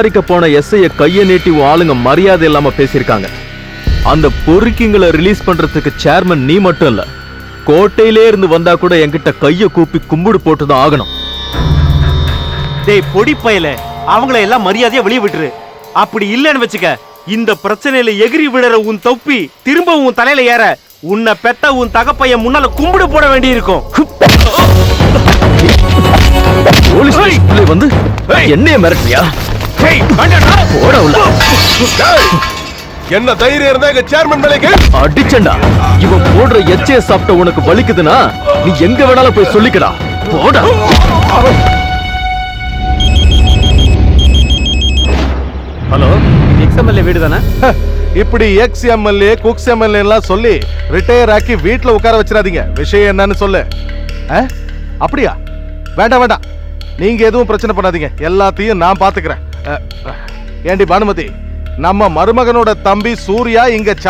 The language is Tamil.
போன எஸ்ஐய கைய நீட்டி ஆளுங்க மரியாதை இல்லாம பேசியிருக்காங்க. அந்த பொறுக்கிங்களை ரிலீஸ் பண்றதுக்கு சேர்மன் நீ மட்டும் இல்ல, கோட்டையிலே இருந்து வந்தா கூட என்கிட்ட கைய கூப்பி கும்பிடு போட்டுதான் ஆகணும். டேய் பொடி பயல, அவங்கள எல்லாம் மரியாதையா வெளியே விட்டுரு. அப்படி இல்லன்னு வச்சுக்க, இந்த பிரச்சனையில எகிரி விடுற உன் தொப்பி திரும்ப உன் தலையில ஏற உன்னை பெத்த உன் தகப்பையன் முன்னால கும்பிடு போட வேண்டி இருக்கும். போலீஸ் வந்து என்னைய மிரட்டியா? என்ன தைரியம் இருந்தா எங்க சேர்மன் மேலே அடிச்சண்டா. இவன் போடுற எச்சைய சாப்பிட்ட உனக்கு வலிக்குதுன்னா நீ எங்க வேணாலும் போய் சொல்லிக்கடா. போடா. ஹலோ, எக்ஸ்எம்எல்ஏ வீடு தானே? இப்படி எக்ஸ் எம்எல்ஏ குக்ஸ் எம்எல்ஏ எல்லாம் சொல்லி ரிட்டையர் ஆக்கி வீட்டுல உட்கார வச்சிடாதீங்க. விஷயம் என்னன்னு சொல்லு. அப்படியா? வேண்டாம் வேண்டாம், நீங்க எதுவும் பிரச்சனை பண்ணாதீங்க, எல்லாத்தையும் நான் பாத்துக்கிறேன். ஏண்டி பானுமதி, நம்ம மருமகனோட தம்பி சூர்யா இங்க